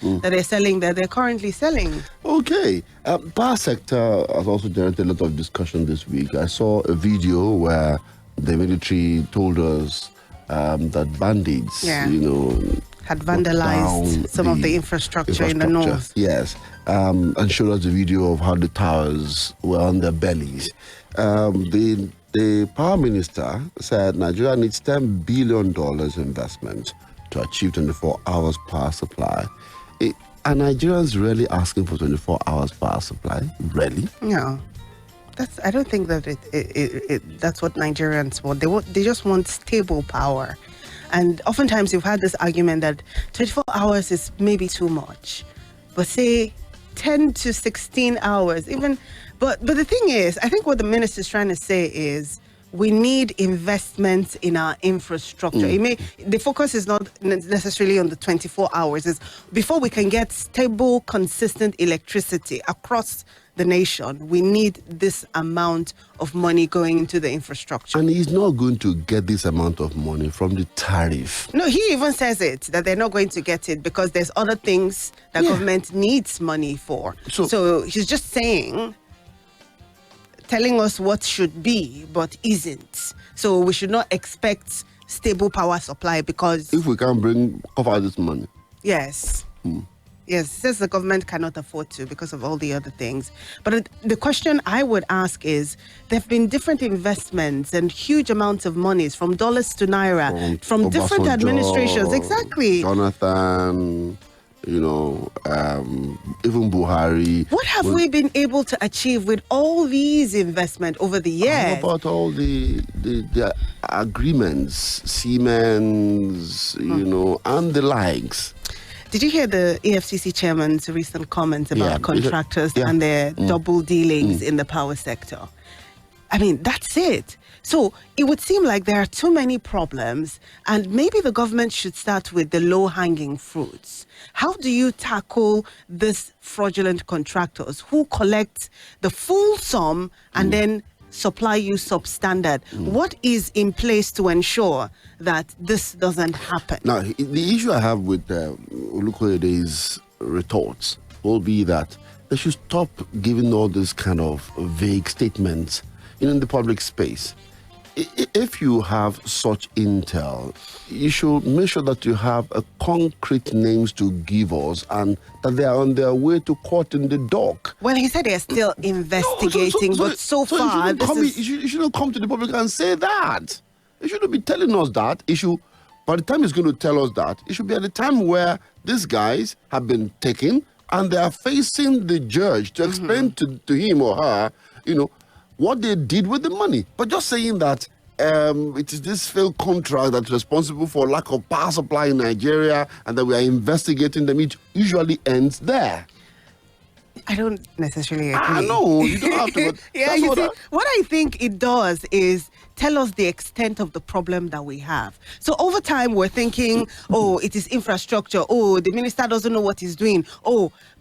that they're currently selling. Okay. Power sector has also generated a lot of discussion this week. I saw a video where the military told us that bandits, had vandalized some of the infrastructure in the north. Yes. And showed us the video of how the towers were on their bellies. The power minister said Nigeria needs $10 billion investment to achieve 24 hours power supply. Are Nigerians really asking for 24 hours power supply? Really? No. I don't think that that's what Nigerians want. They just want stable power. And oftentimes you've had this argument that 24 hours is maybe too much. But say 10 to 16 hours, even. But the thing is, I think what the minister is trying to say is we need investments in our infrastructure. The focus is not necessarily on the 24 hours. It's before we can get stable, consistent electricity across the nation, we need this amount of money going into the infrastructure. And he's not going to get this amount of money from the tariff. No, he even says it, that they're not going to get it because there's other things that government needs money for. So he's just telling us what should be, but isn't. So we should not expect stable power supply because... If we can't cover this money. Yes. Yes, says the government cannot afford to because of all the other things. But the question I would ask is, there have been different investments and huge amounts of monies from dollars to Naira, from different administrations. Exactly. Jonathan, even Buhari. What have we been able to achieve with all these investments over the years? How about all the agreements, Siemens, and the likes? Did you hear the EFCC chairman's recent comments about contractors and their double dealings in the power sector? I mean, that's it. So it would seem like there are too many problems, and maybe the government should start with the low-hanging fruits. How do you tackle this fraudulent contractors who collect the full sum and then supply you substandard? What is in place to ensure that this doesn't happen? Now, the issue I have with Olukoyede's retorts will be that they should stop giving all this kind of vague statements in the public space. If you have such intel, you should make sure that you have concrete names to give us and that they are on their way to court in the dock. Well, he said they're still investigating, but so far... You shouldn't come to the public and say that. You shouldn't be telling us that. By the time he's going to tell us that, it should be at the time where these guys have been taken and they are facing the judge to explain to him or her, what they did with the money. But just saying that it is this failed contract that's responsible for lack of power supply in Nigeria and that we are investigating them, it usually ends there. I don't necessarily agree. No, you don't have to. But what I think it does is tell us the extent of the problem that we have. So over time, we're thinking, it is infrastructure. The minister doesn't know what he's doing.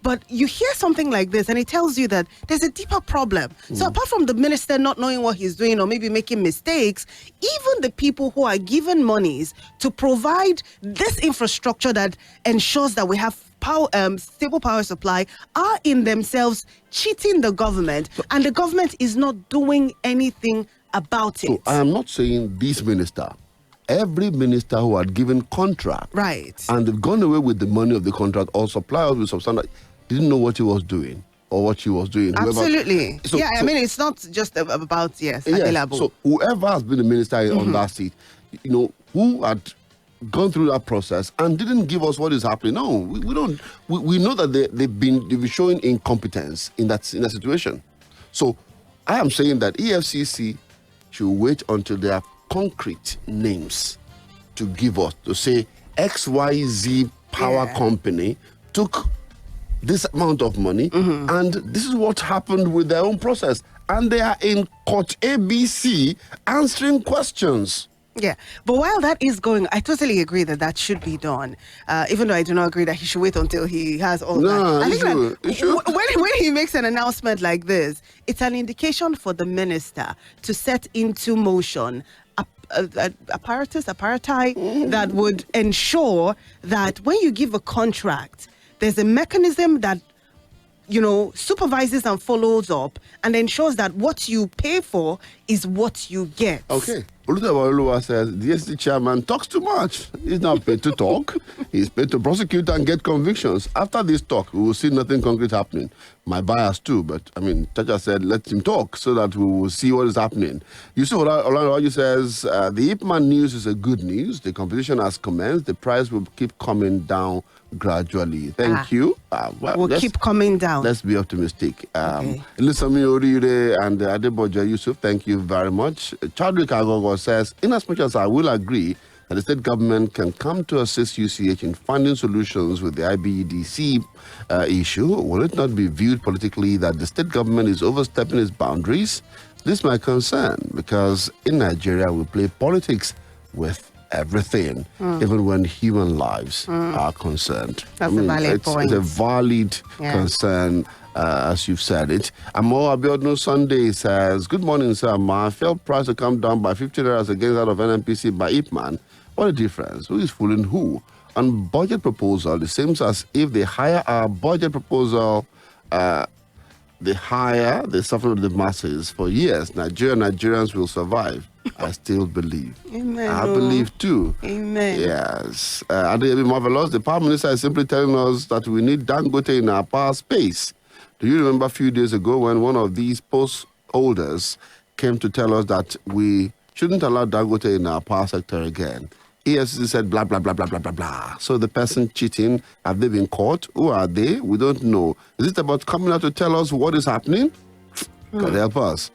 But you hear something like this and it tells you that there's a deeper problem. So apart from the minister not knowing what he's doing or maybe making mistakes, even the people who are given monies to provide this infrastructure that ensures that we have stable power supply are in themselves cheating the government, and the government is not doing anything about it. So I am not saying this minister. Every minister who had given contract, right, and they've gone away with the money of the contract or suppliers with substandard, didn't know what he was doing or what she was doing. Absolutely. I mean, it's not just about Adelabu. So whoever has been the minister on that seat, who had gone through that process and didn't give us what is happening. No, we don't. We know that they've been showing incompetence in that situation. So I am saying that EFCC should wait until there are concrete names to give us, to say XYZ power company took this amount of money and this is what happened with their own process. And they are in court ABC answering questions. Yeah, but while that is going, I totally agree that should be done. Even though I do not agree that he should wait until he has all that. I think that when he makes an announcement like this, it's an indication for the minister to set into motion apparatus that would ensure that when you give a contract, there's a mechanism that, supervises and follows up and ensures that what you pay for is what you get. Okay. Oluwa says, the DSC chairman talks too much. He's not paid to talk. He's paid to prosecute and get convictions. After this talk, we will see nothing concrete happening. My bias too, but Chacha said, let him talk so that we will see what is happening. Yusuf Olaniwaju says, the Ipman news is a good news. The competition has commenced. The price will keep coming down gradually. Thank you. We'll keep coming down. Let's be optimistic. Okay. Lisami Oriire and Adebayo Yusuf, thank you very much. Chadwick Agogo says, in as much as I will agree that the state government can come to assist UCH in finding solutions with the IBEDC issue, will it not be viewed politically that the state government is overstepping its boundaries? This is my concern, because in Nigeria we play politics with everything, even when human lives are concerned. That's a valid point. It's a valid concern, as you've said it. Amo Abiodun Sunday says, good morning, sir. My fuel price to come down by 50 against that of NNPC by Ipman. What a difference. Who is fooling who? On budget proposal, it seems as if they hire our budget proposal, they suffer the masses. For years, Nigerians will survive. I still believe. Amen. I believe too. Amen. Yes. Adebayo Marvelous, the Prime Minister is simply telling us that we need Dangote in our power space. Do you remember a few days ago when one of these post holders came to tell us that we shouldn't allow Dangote in our power sector again? EFCC said blah, blah, blah, blah, blah, blah, blah. So the person cheating, have they been caught? Who are they? We don't know. Is it about coming out to tell us what is happening? God help us.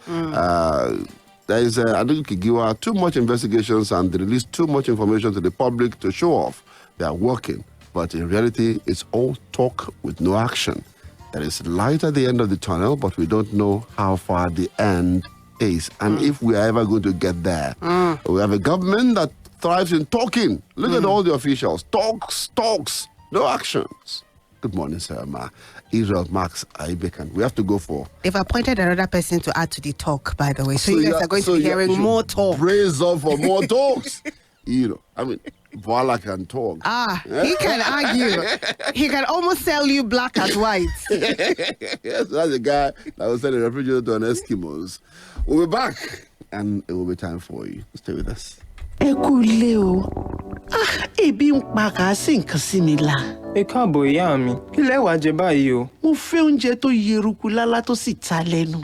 There is, I think, Kigiwa, too much investigations and they release too much information to the public to show off. They are working. But in reality, it's all talk with no action. There is light at the end of the tunnel, but we don't know how far the end is. And if we are ever going to get there. We have a government that thrives in talking. Look at all the officials. Talks, no actions. Good morning, sir. Israel Max Aibekan. We have to go for. They've appointed another person to add to the talk, by the way. So you guys are going to be hearing more talk. Praise up for more talks. Voila can talk. He can argue. He can almost sell you black and white. Yes, that's the guy that was selling refrigerator to an Eskimos. We'll be back, and it will be time for you. Stay with us. Ebi ń pa kà sí nǹkan sí mi la. Ẹ káàbọ̀ ìyá mi, kí lẹ wá jẹ báyìí o? Mo fẹ́ oúnjẹ tó yeruku lálá tó sì ta lẹ́nu.